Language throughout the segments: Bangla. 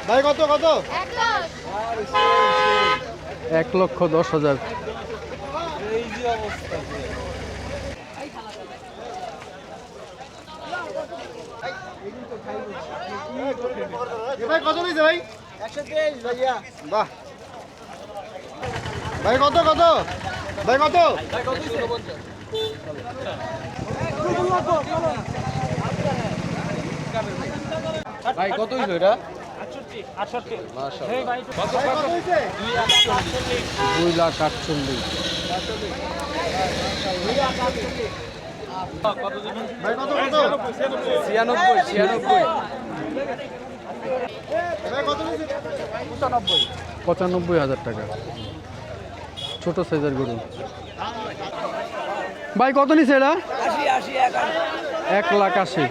ভাই কত কত? 1,10,000। এই যে অবস্থা। ভাই কত নিছে ভাই? 123 ভাইয়া। বাহ। ভাই কত কত? ভাই কত? ভাই কত নিছে? ভাই কত হইছে এটা? 68 মাশাআল্লাহ। এই ভাই কত হইছে? 2,48,000। ভাই কত কত? 96। ভাই কত নিছে? 95,000 টাকা। ছোট সাইজের গরু। ভাই কত নিছে এটা? 1,80,000।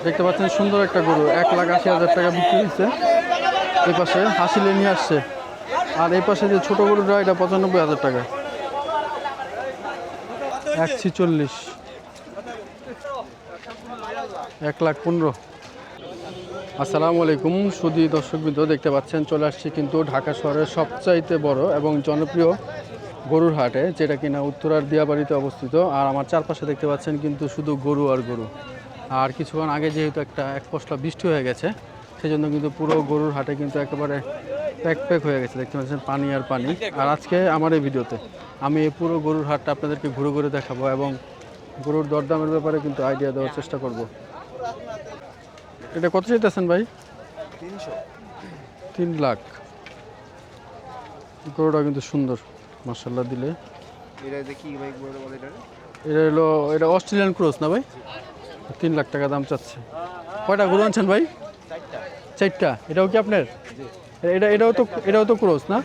দেখতে পাচ্ছেন সুন্দর একটা গরু, 1,80,000 টাকা বিক্রি হচ্ছে। এই পাশে হাসিলে নিয়ে আসছে। আর এই পাশে যে ছোট গরুটা এটা 95,000 টাকা। 1,46,000। 1,15,000। আসসালামু আলাইকুম সুধী দর্শকবৃন্দ, দেখতে পাচ্ছেন চলে আসছি কিন্তু ঢাকা শহরের সবচাইতে বড় এবং জনপ্রিয় গরুর হাটে, যেটা কিনা উত্তরার দিয়াবাড়িতে অবস্থিত। আর আমার চারপাশে দেখতে পাচ্ছেন কিন্তু শুধু গরু আর গরু। আর কিছুক্ষণ আগে যেহেতু এক পশলা বৃষ্টি হয়ে গেছে, সেজন্য কিন্তু পুরো গরুর হাটে কিন্তু একেবারে প্যাক হয়ে গেছে। দেখতে পাচ্ছেন পানি আর পানি। আর আজকে আমার এই ভিডিওতে আমি এই পুরো গরুর হাটটা আপনাদেরকে ঘুরে ঘুরে দেখাবো এবং গরুর দরদামের ব্যাপারে কিন্তু আইডিয়া দেওয়ার চেষ্টা করব। এটা কত চাইতেছেন ভাই? 3 লাখ। গরুটা কিন্তু সুন্দর মাশাআল্লাহ দিলে। এটা অস্ট্রেলিয়ান ক্রস না ভাই? 3 লাখ টাকা দাম চাচ্ছে। কয়টা গরু আনছেন ভাই? 4টা। এটাও কি আপনার? এটাও তো ক্রস না?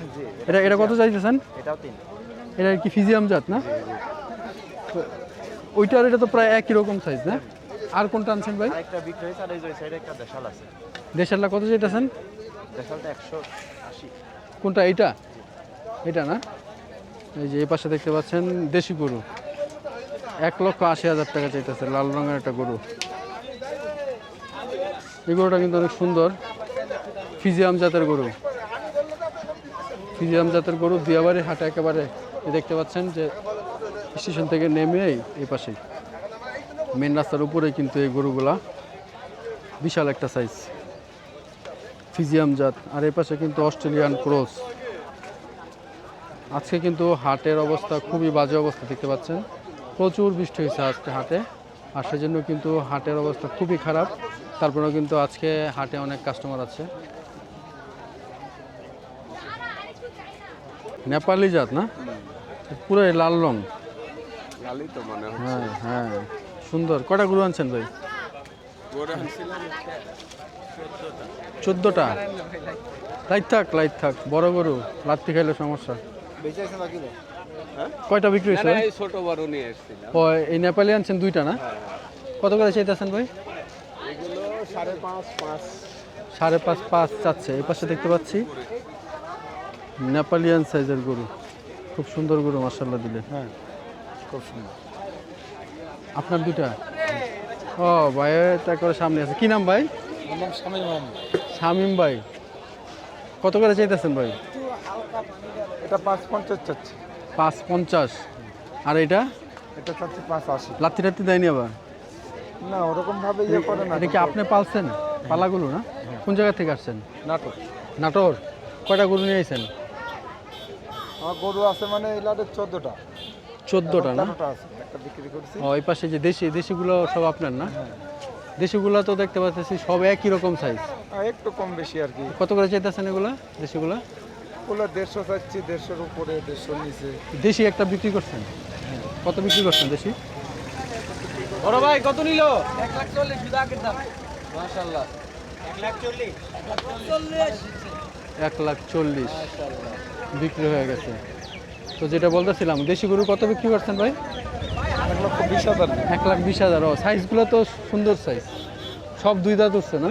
এটা কত চাইতেছেন? এটা কি ফিজিয়াম জাত না? ওইটার এটা তো প্রায় একই রকম সাইজ না? আর কোনটা আনছেন ভাই? দেশালটা কত চাইতেছেন? কোনটা? এটা না? এই যে এই পাশে দেখতে পাচ্ছেন দেশি গরু, 1,80,000 টাকা চাইতেছে। লাল রঙের একটা গরু। এই গরুটা কিন্তু অনেক সুন্দর, ফিজিয়াম জাতের গরু। দিয়াবাড়ির হাটে একেবারে দেখতে পাচ্ছেন যে স্টেশন থেকে নেমেই এই পাশেই মেন রাস্তার উপরেই কিন্তু এই গরুগুলা, বিশাল একটা সাইজ, ফিজিয়াম জাত। আর এই পাশে কিন্তু অস্ট্রেলিয়ান ক্রস। আজকে কিন্তু হাটের অবস্থা খুবই বাজে অবস্থা, দেখতে পাচ্ছেন প্রচুর বৃষ্টি হয়েছে আজকে হাটে। আর সেজন্য কিন্তু হাটের অবস্থা খুবই খারাপ। তারপরেও কিন্তু আজকে হাটে অনেক কাস্টমার আছে। নেপালি জাত না? পুরো লাল রং। হ্যাঁ হ্যাঁ, সুন্দর। কটা গরু আনছেন ভাই? 14টা। লাইট থাক, বড় গরু লাত্তি খাইলে সমস্যা। কয়টা বিক্রি হয়েছে? ছোট বড় নিয়ে এসেছিলাম। ও, এই নেপালি আনছেন 2টা না? কত করে চাইতেছেন ভাই? এগুলো 5.5 5.5 চাচ্ছে। এই পাশে দেখতে পাচ্ছি নেপালিয়ান সাইজের গরু, খুব সুন্দর গরু মাশাআল্লাহ দিলে। হ্যাঁ, খুব সুন্দর। আপনার 2টা? ও ভাই, তা করে সামনে আছে। কি নাম ভাই? আমার নাম শামীম আহমেদ। শামীম ভাই, কত করে চাইতেছেন ভাই? এটা 5.50 চাচ্ছে। 5.50। আর এটা চাচ্ছে 5.80। লাত্তি টাত্তি দেয়নি আবার? না, ওরকম ভাবে ইয়ে করে না। এটা কি আপনি পালছেন পালাগুলো না? কোন জায়গা থেকে আসছেন? নাটক। নাটোর। কয়টা গরু নিয়ে আইছেন? আমার গরু আছে মানে এলাকাতে 14টা। 14টা না? একটা বিক্রি করছি। ও, এই পাশে যে দেশিগুলো সব আপনার না? দেশিগুলো তো দেখতে পাচ্ছি সব একই রকম সাইজ। একটু কম বেশি আর কি। কত করে চাইতেছেন এগুলা দেশিগুলা? ওগুলো 150 চাচ্ছি, 150-র উপরে, 150-র নিচে। দেশি একটা বিক্রি করছেন? কত বিক্রি করছেন দেশি? বড় ভাই কত নিল? 1,40,000 শুধু আগের দাম। মাশাআল্লাহ। 1,40,000। 1,40,000 বিক্রি হয়ে গেছে। তো যেটা বলতেছিলাম, দেশি গরু কত বিক্রি করছেন ভাই? 1,20,000। 1,20,000। ও, সাইজগুলো তো সুন্দর সাইজ, সব 2 দাঁত উঠছে না?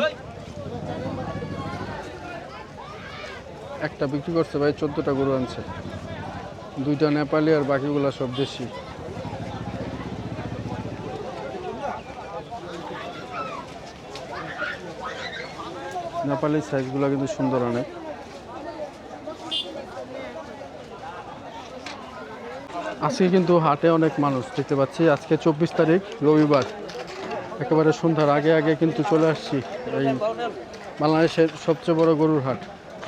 একটা বিক্রি করছে ভাই, 14টা গরু আনছে। 2টা নেপালি আর বাকিগুলো সব দেশি। নেপালি সাইজগুলো কিন্তু সুন্দর অনেক। আজকে কিন্তু হাটে অনেক মানুষ দেখতে পাচ্ছি। আজকে 24 তারিখ রবিবার, একেবারে সন্ধ্যার আগে আগে কিন্তু চলে আসছি এই বাংলাদেশের সবচেয়ে বড় গরুর হাট,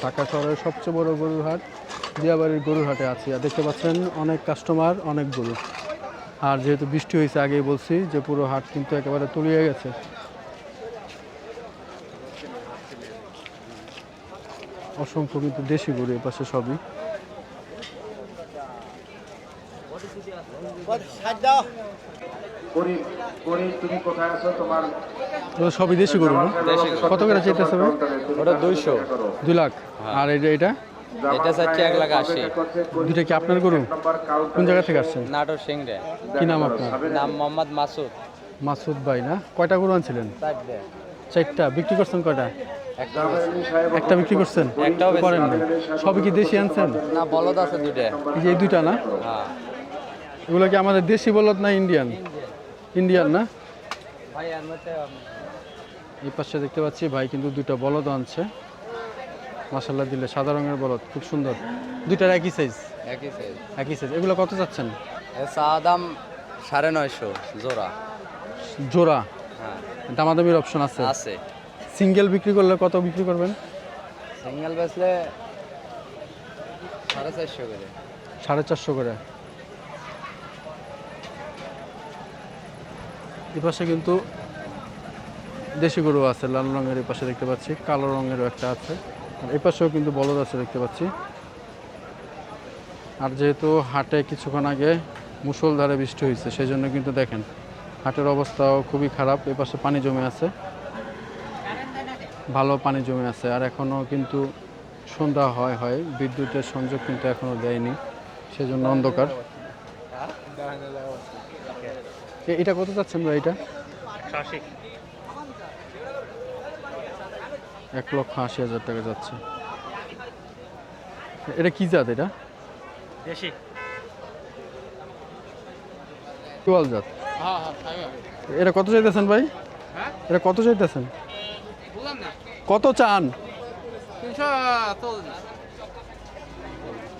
ঢাকা শহরের সবচেয়ে বড় গরুর হাট দিয়াবাড়ির গরুর হাটে আছি। আর দেখতে পাচ্ছেন অনেক কাস্টমার, অনেক গরু। আর যেহেতু বৃষ্টি হয়েছে, আগেই বলছি যে পুরো হাট কিন্তু একেবারে তলিয়ে গেছে। অসংখ্য কিন্তু দেশি গরু এ পাশে সবই। সবই দেশি গরু না? কত করে চাইতেছে ভাই? ওটা 200। 2 লাখ। আর এটা এটা চাচ্ছি 1,80,000। দুইটা কি আপনার গরু? কোন জায়গা থেকে আসছেন? নাটোর সিংড়ে। কি নাম আপনার? নাম মোহাম্মদ মাসুদ। মাসুদ ভাই না? কয়টা গরু আনছিলেন? 4টা। বিক্রি করছেন কয়টা? একটা বিক্রি করছেন? একটাও করেন না? সবই কি দেশি আনছেন? না, বলদ আছে 2টা। এই যে এই 2টা না? হ্যাঁ। এগুলো কি আমাদের দেশি বলদ না ইন্ডিয়ান? ইন্ডিয়ান না? ভাই এর মধ্যে এই পাশে দেখতে পাচ্ছি ভাই কিন্তু 2টা বলদ আনছে। মাশাআল্লাহ, দিলে সাদা রঙের বলদ, খুব সুন্দর। 2টার একই সাইজ? একই সাইজ। একই সাইজ। এগুলো কত যাচ্ছেন? এর চা দাম 950 জোড়া। জোড়া? হ্যাঁ। দামাদামির অপশন আছে? আছে। সিঙ্গেল বিক্রি করলে কত বিক্রি করবেন? সিঙ্গেল বেচলে 450 করে। 450 করে। এই পাশে কিন্তু দেশি গরু আছে লাল রঙের, এই পাশে দেখতে পাচ্ছি কালো রঙেরও একটা আছে। আর এই পাশেও কিন্তু বলদ আছে দেখতে পাচ্ছি। আর যেহেতু হাটে কিছুক্ষণ আগে মুষলধারে বৃষ্টি হয়েছে, সেই জন্য কিন্তু দেখেন হাটের অবস্থাও খুবই খারাপ। এই পাশে পানি জমে আছে, ভালো পানি জমে আছে। আর এখনও কিন্তু সন্ধ্যা হয় বিদ্যুতের সংযোগ কিন্তু এখনও দেয়নি, সেজন্য অন্ধকার। এটা কত চাচ্ছেন ভাই? এটা 1,80,000 টাকা যাচ্ছে। এটা কি জাত? এটা দেশি। কোয়াল জাত? এটা কত চাইতেছেন ভাই? এটা কত চাইতেছেন? কত চান?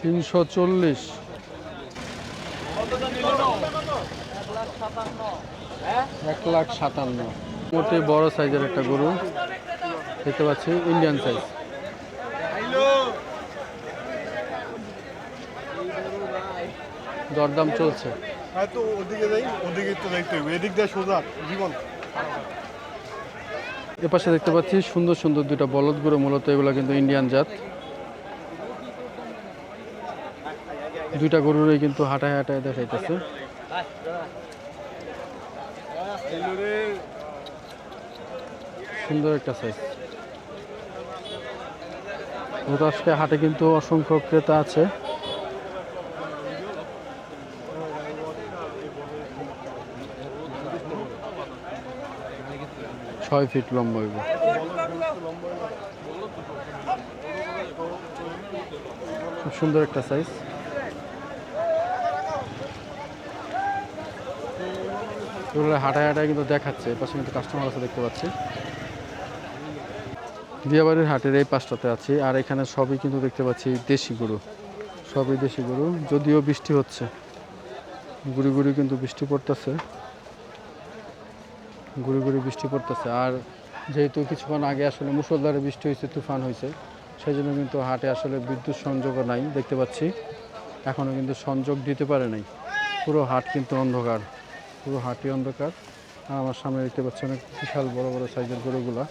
340। 1,57,000। মোটে বড় সাইজের একটা গরু দেখতে পাচ্ছি, ইন্ডিয়ান সাইজ। দরদাম চলছে। এপাশে দেখতে পাচ্ছি সুন্দর সুন্দর 2টা বলদ গরু, মূলত এগুলো কিন্তু ইন্ডিয়ান জাত। 2টা গরুরই কিন্তু হাঁটায় হাঁটায় দেখাইতেছে। সুন্দর একটা সাইজ। আজকে হাটে কিন্তু অসংখ্য ক্রেতা আছে। 6 ফিট লম্বা হইব। খুব সুন্দর একটা সাইজ। এগুলো হাঁটায় হাঁটায় কিন্তু দেখাচ্ছে। এপাশে কিন্তু কাস্টমার আছে দেখতে পাচ্ছি। দিয়াবাড়ির হাটের এই পাশটাতে আছি। আর এখানে সবই কিন্তু দেখতে পাচ্ছি দেশি গরু, সবই দেশি গরু। যদিও বৃষ্টি হচ্ছে, গুড়ি গুড়ি কিন্তু বৃষ্টি পড়তেছে, গুড়ি গুড়ি বৃষ্টি পড়তেছে। আর যেহেতু কিছুক্ষণ আগে আসলে মুষলধারে বৃষ্টি হয়েছে, তুফান হয়েছে, সেই জন্য কিন্তু হাটে আসলে বিদ্যুৎ সংযোগও নাই দেখতে পাচ্ছি। এখনও কিন্তু সংযোগ দিতে পারে নাই। পুরো হাট কিন্তু অন্ধকার, পুরো হাটই অন্ধকার। আর আমার সামনে দেখতে পাচ্ছি অনেক বিশাল বড় বড় সাইজের গরুগুলা।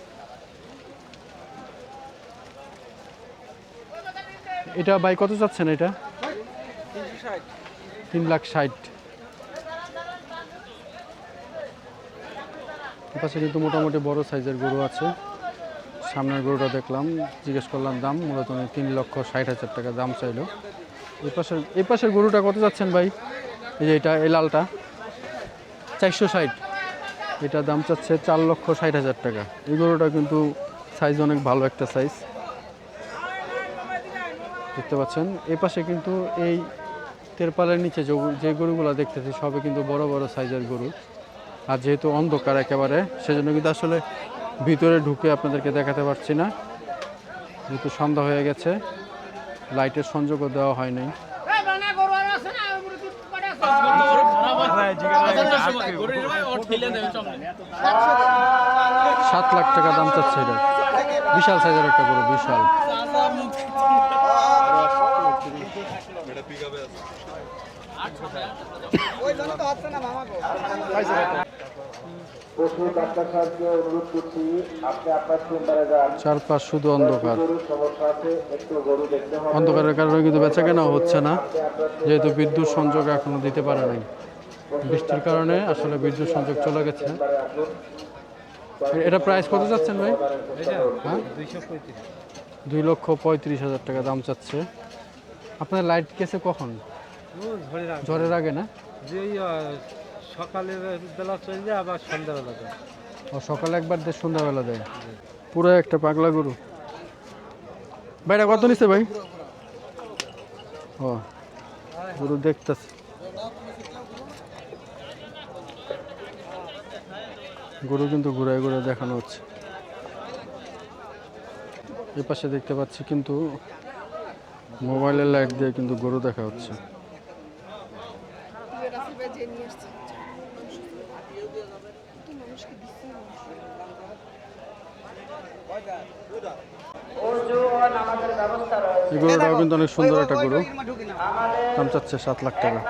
এটা ভাই কত চাচ্ছেন? এটা 3,60,000। পাশে কিন্তু মোটামুটি বড় সাইজের গরু আছে। সামনের গরুটা দেখলাম, জিজ্ঞেস করলাম দাম, মূলত 3,60,000 টাকা দাম চাইলো। এই পাশের গরুটা কত যাচ্ছেন ভাই? এই যে এটা, এই লালটা 460। এটা দাম চাচ্ছে 4,60,000 টাকা। এই গরুটা কিন্তু সাইজ অনেক ভালো একটা সাইজ দেখতে পাচ্ছেন। এই পাশে কিন্তু এই তেরপালের নিচে যে গরুগুলো দেখতেছি সবই কিন্তু বড় বড় সাইজের গরু। আর যেহেতু অন্ধকার একেবারে, সেজন্য কিন্তু আসলে ভিতরে ঢুকে আপনাদেরকে দেখাতে পারছি না, যেহেতু সন্ধ্যা হয়ে গেছে, লাইটের সংযোগও দেওয়া হয়নি। 7 লাখ টাকা দাম চাচ্ছে এটা, বিশাল সাইজের একটা গরু, বিশাল। চারপাশ শুধু অন্ধকার, অন্ধকারের কারণে কিন্তু বেচা কেনা হচ্ছে না, যেহেতু বিদ্যুৎ সংযোগ এখনো দিতে পারে নাই। বৃষ্টির কারণে আসলে বিদ্যুৎ সংযোগ চলে গেছে। এটা প্রাইস কত যাচ্ছেন ভাই? হ্যাঁ, 2,35,000 টাকা দাম চাচ্ছে। আপনার লাইট গেছে কখন? ঝড়ের আগে না? সকালের বেলা চলে যায়, আবার সন্ধ্যাবেলা যায়। ও, সকালে একবার দেয়, সন্ধ্যাবেলা দেয়। পুরো একটা পাগলা গরু। ভাইটা কত নিচ্ছে ভাই? ও, গরু দেখতেছে, গরু কিন্তু ঘুরায় ঘুরে দেখানো হচ্ছে। এই পাশে দেখতে পাচ্ছি কিন্তু মোবাইলের লাইট দিয়ে কিন্তু গরু দেখা হচ্ছে। এই গরুটাও কিন্তু অনেক সুন্দর একটা গরু, দাম চাচ্ছে 7 লাখ টাকা।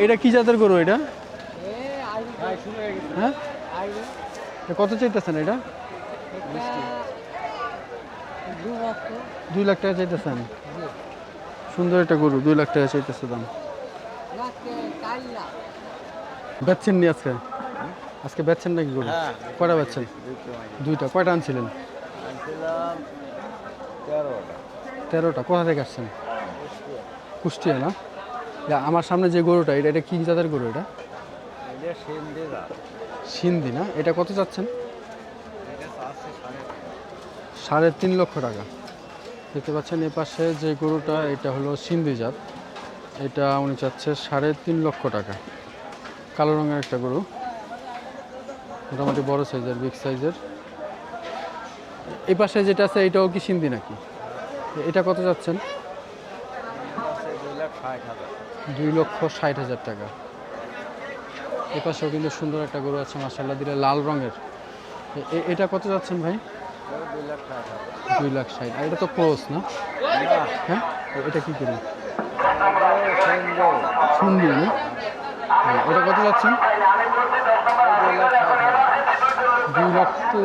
এটা কি জাতের গরু এটা? হ্যাঁ, কত চাইতেছেন এটা? 2 লাখ টাকা চাইতেছেন? সুন্দর একটা গরু, 2 লাখ টাকা চাইতেছে দাম। বেচছেন নি আজকে? আজকে বেচছেন নাকি গরু? কয়টা বেচছেন? 2টা। কয়টা আনছিলেন? 13টা। কোথা থেকে আসছেন? কুষ্টিয়া না? আমার সামনে যে গরুটা, এটা কি জাতের গরু? এটা সিন্ধি না? এটা কত চাচ্ছেন? 3.5 লক্ষ টাকা। দেখতে পাচ্ছেন এ পাশে যে গরুটা, এটা হলো সিন্ধি জাত, এটা উনি চাচ্ছে 3.5 লক্ষ টাকা। কালো রঙের একটা গরু, মোটামুটি বড় সাইজের, বিগ সাইজের। এই পাশে যেটা আছে এটাও কি সিন্ধি নাকি? এটা কত যাচ্ছেন? 2,60,000 টাকা। এই পাশেও কিন্তু সুন্দর একটা গরু আছে মাশাআল্লাহ, দিলে লাল রঙের। এটা কত যাচ্ছেন ভাই? 2,60,000। আর এটা তো ক্রস না? হ্যাঁ, এটা কি করুন? সুন্দর না? এটা কত যাচ্ছেন? 2 লাখ। তো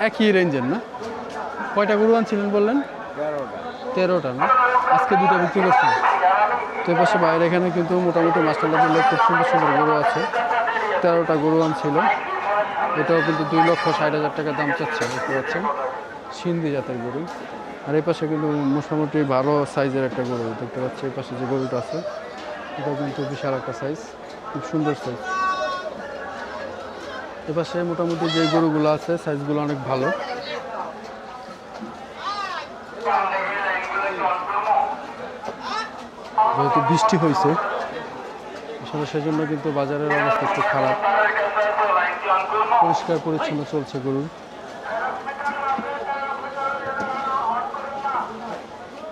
একই রেঞ্জের না? কয়টা গরু আনছিলেন বললেন? 13টা না? আজকে 2টা বিক্রি করছেন। তো এ পাশে বাইরে এখানে কিন্তু মোটামুটি মাশাআল্লাহ দিলে খুব সুন্দর সুন্দর গরু আছে। 13টা গরু আনছিল। এটাও কিন্তু 2,60,000 টাকা দাম চাচ্ছে, দেখতে পাচ্ছেন, সিন্ধি জাতের গরু। আর এই পাশে কিন্তু মোটামুটি ভালো সাইজের একটা গরু দেখতে পাচ্ছি। এই পাশে যে গরুটা আছে এটা কিন্তু বিশাল একটা সাইজ, খুব সুন্দর সাইজ। এ পাশে মোটামুটি যে গরুগুলো আছে সাইজগুলো অনেক ভালো। যেহেতু বৃষ্টি হয়েছে আসলে, সেজন্য কিন্তু বাজারের অবস্থা একটু খারাপ। পরিষ্কার পরিচ্ছন্ন চলছে গরুর।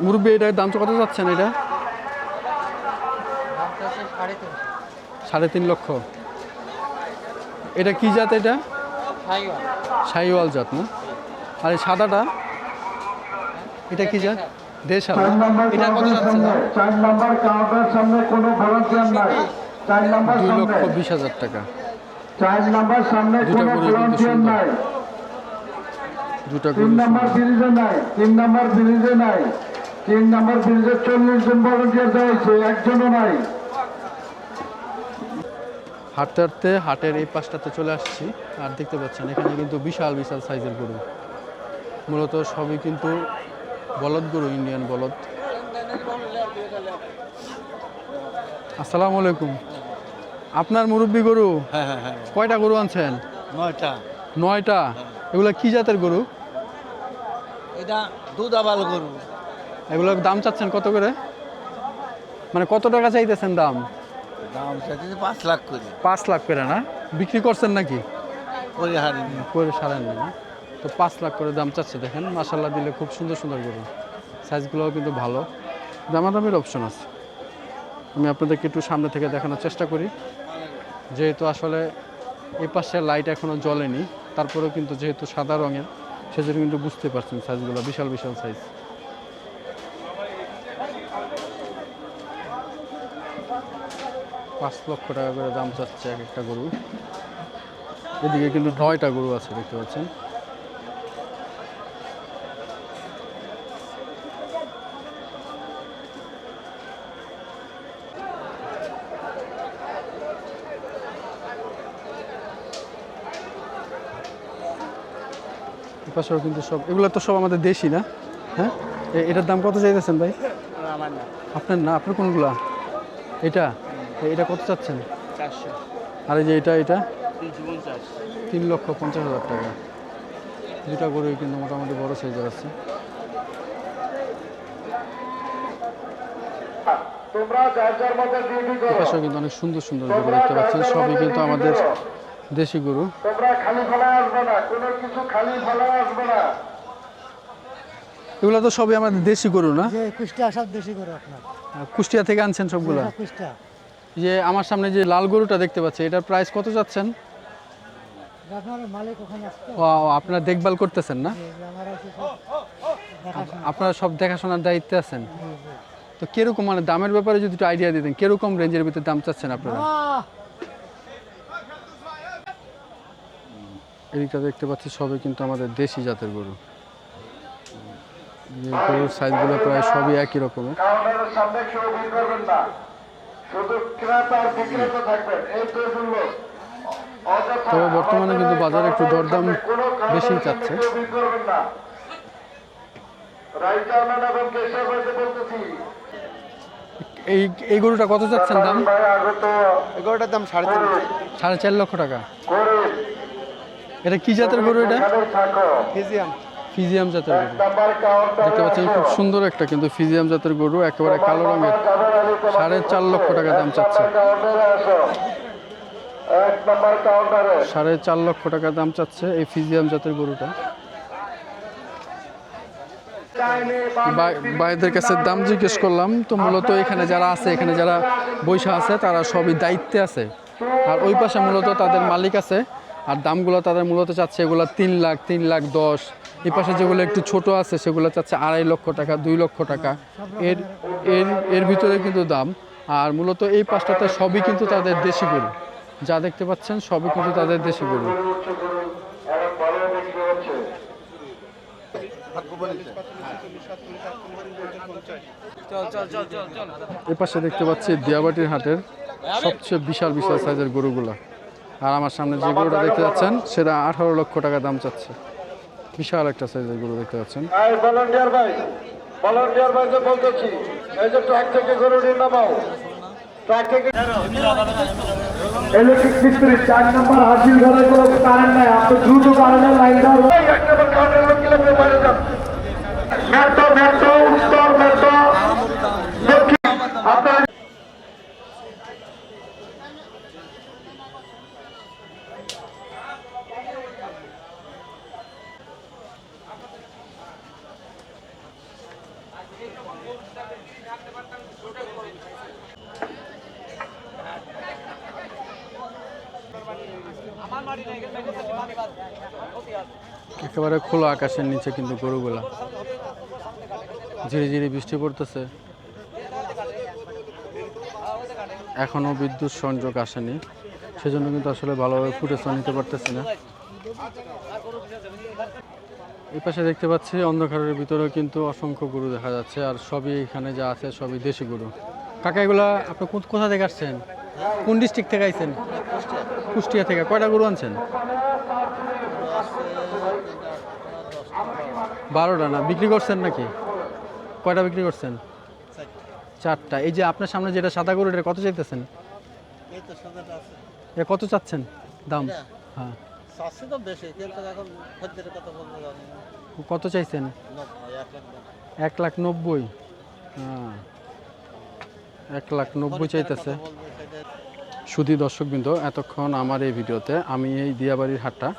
মুরব্বী, এটার দাম কত যাচ্ছেন? এটা 3.5 লক্ষ। এটা কি জাত? এটা শাহিওয়াল জাত না? আর এই সাদাটা, এটা কি জাত? দেশাল। এটা কত যাচ্ছে? 2,20,000 টাকা। দুটা গরু কিন্তু সুন্দর। দুটা গরু নাম্বার ব্রিজে নাই, 3 নাম্বার ব্রিজে নাই, 3 নাম্বার ব্রিজে 40 জন ভলান্টিয়ার দেওয়া হয়েছে, একজনও নাই। হাঁটতে হাঁটতে হাটের এই পাশটাতে চলে আসছি, আর দেখতে পাচ্ছেন এখানে কিন্তু বিশাল বিশাল সাইজের গরু। মূলত সবই কিন্তু বলদ গরু, ইন্ডিয়ান বলদ। আসসালামু আলাইকুম। আপনার মুরব্বি গরু? হ্যাঁ হ্যাঁ হ্যাঁ, কয়টা গরু আনছেন? 9টা। 9টা। এগুলা কি জাতের গরু? এটা দুধাবাল গরু। এগুলোর দাম চাচ্ছেন কত করে? মানে কত টাকা চাইতেছেন দাম? দাম চাইতে 5 লাখ করে 5 লাখ করে না? বিক্রি করছেন নাকি? করে হারিনি। করে সারেন না? তো 5 লাখ করে দাম চাচ্ছে। দেখেন মাশাআল্লাহ দিলে খুব সুন্দর সুন্দর গরু, সাইজগুলোও কিন্তু ভালো, দামাদামির অপশন আছে। আমি আপনাদেরকে একটু সামনে থেকে দেখানোর চেষ্টা করি, যেহেতু আসলে এই পাশে লাইট এখনও জ্বলেনি, তারপরেও কিন্তু যেহেতু সাদা রঙের, সেজন্য কিন্তু বুঝতে পারছেন সাইজগুলো বিশাল বিশাল সাইজ। পাঁচ লক্ষ টাকা করে দাম চাচ্ছে এক একটা গরু। এদিকে কিন্তু 9টা গরু আছে দেখতে পাচ্ছেন। পাশেও কিন্তু সব, এগুলো তো সব আমাদের দেশি না? হ্যাঁ, এটার দাম কত চাইতেছেন ভাই? আমার না আপনার না? আপনার কোনগুলা? এটা এটা কত চাচ্ছেন? 400 আর এই যে এটা 350 3,50,000 টাকা। দুটা গরুই কিন্তু মোটামুটি বড় সাইজের আছে। তোমরা যার যার মতো ডিউটি করো। পাশেও কিন্তু অনেক সুন্দর সুন্দর গরু দেখতে পাচ্ছেন, সবই কিন্তু আমাদের দেশি গরু। তোমরা খালি ফেলায় আসবে না, কোনো কিছু খালি ফেলায় আসবে না। এগুলো তো সবই আমাদের দেশি গরু না? যে কুষ্টিয়া সব দেশি গরু আপনার। কুষ্টিয়া থেকে আনছেন সবগুলা? সব কুষ্টিয়া। যে আমার সামনে যে লাল গরুটা দেখতে পাচ্ছি, এটার প্রাইস কত যাচ্ছেন? আপনার মালিক ওখানে আসতো। ও, আপনারা দেখভাল করতেছেন না? আমার আছে সব দেখাশোনা। আপনারা সব দেখাশোনার দায়িত্বে আছেন। তো কিরকম মানে দামের ব্যাপারে যদি একটু আইডিয়া দিতেন, কিরকম রেঞ্জের ভিতরে দাম চাচ্ছেন আপনারা? এইটা দেখতে পাচ্ছি সবই কিন্তু আমাদের দেশি জাতের গরু। এই গরুর সাইজগুলো প্রায় সবই একই রকমের। কাউন্টারের সামনে কেউ ভিড় করবেন না, শুধু ক্রেতা আর বিক্রেতা থাকবেন, এই দুইগুলো। তবে বর্তমানে কিন্তু বাজারে একটু দরদাম বেশি চাচ্ছে। ভিড় করবেন না। রাইট চেয়ারম্যান এবং কেশব ভাইকে বলতেছি, এই এই গরুটা কত চাচ্ছেন দাম? ভাই আগত এগারোটার দাম 3.5 4.5 লক্ষ টাকা। করে এটা কি জাতের গরু? এটা এখানে থাকো। ফিজিয়াম ফিজিয়াম জাতের গরু। নাম্বার কাউন্টারে দেখতে পাচ্ছেন খুব সুন্দর একটা কিন্তু ফিজিয়াম জাতের গরু, একেবারে কালো রঙের। 4.5 লক্ষ টাকা দাম চাচ্ছে। কাউন্টারে আসো, 1 নাম্বার কাউন্টারে। 4.5 লক্ষ টাকা দাম চাচ্ছে এই ফিজিয়াম জাতের গরুটা। ভাইদের কাছে দাম জিজ্ঞেস করলাম, তো মূলত এখানে যারা আছে, এখানে যারা বৈশা আছে, তারা সবই দায়িত্বে আছে। আর ওই পাশে মূলত তাদের মালিক আছে, আর দামগুলো তাদের মূলত চাচ্ছে এগুলো 3 লাখ, 3,10,000। এই পাশে যেগুলো একটু ছোট আছে সেগুলো চাচ্ছে 2.5 লক্ষ টাকা, 2 লক্ষ টাকা। এর এর এর ভিতরে কিন্তু দাম। আর মূলত এই পাশটাতে সবই কিন্তু তাদের দেশি গরু, যা দেখতে পাচ্ছেন সবই কিন্তু তাদের দেশি গরু। এই পাশে দেখতে পাচ্ছি দিয়াবাটির হাটের সবচেয়ে বিশাল বিশাল সাইজের গরুগুলা। আর আমার সামনে যে গরুটা দেখতে যাচ্ছেন সেটা 18 লক্ষ টাকা দাম চাচ্ছে। বিশাল একটা সাইজের গরু দেখতে পাচ্ছেন। ভলান্টিয়ার ভাইকে বলতেছি, এই যে ট্রাক থেকে গরু নিয়ে নামাও, ট্রাক থেকে। ইলেকট্রিক মিস্ত্রি 4 নম্বর হাসিল ঘরে কোনো কারেন্ট নাই, আপনি দ্রুত কারেন্টের লাইন দাও। 1 নম্বর কারেন্টের কিলোমিটার বাইরে যান। মেট্রো উত্তর মেট্রো দক্ষিণ আপনার একেবারে খোলা আকাশের নিচে কিন্তু গরুগুলা, ঝিরি ঝিরি বৃষ্টি পড়তেছে, এখনো বিদ্যুৎ সংযোগ আসেনি, সেজন্য কিন্তু আসলে ভালোভাবে ফুটেজটা নিতে পারতেছি না। এই পাশে দেখতে পাচ্ছি অন্ধকারের ভিতরেও কিন্তু অসংখ্য গরু দেখা যাচ্ছে, আর সবই এখানে যা আছে সবই দেশি গরু। কাকা এগুলা আপনি কোথা থেকে আসছেন? কোন ডিস্ট্রিক্ট থেকে আইছেন? কুষ্টিয়া থেকে। কয়টা গরু আনছেন? 12টা না? বিক্রি করছেন নাকি? কয়টা বিক্রি করছেন? 4টা। এই যে আপনার সামনে যেটা সাদা গরু, এটা কত চাইতেছেন? এটা কত চাচ্ছেন দাম? হ্যাঁ, কত চাইছেন? 1,90,000। হ্যাঁ, 1,90,000 চাইতেছে। সুধী দর্শকবৃন্দ, এতক্ষণ আমার এই ভিডিওতে আমি এই দিয়াবাড়ির হাটটা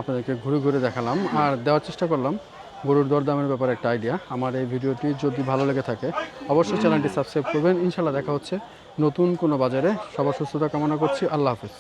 আপনাদেরকে ঘুরে ঘুরে দেখালাম আর দেওয়ার চেষ্টা করলাম গরুর দরদামের ব্যাপারে একটা আইডিয়া। আমার এই ভিডিওটি যদি ভালো লেগে থাকে অবশ্যই চ্যানেলটি সাবস্ক্রাইব করবেন। ইনশাল্লাহ দেখা হচ্ছে নতুন কোনো বাজারে। সবার সুস্থতা কামনা করছি। আল্লাহ হাফেজ।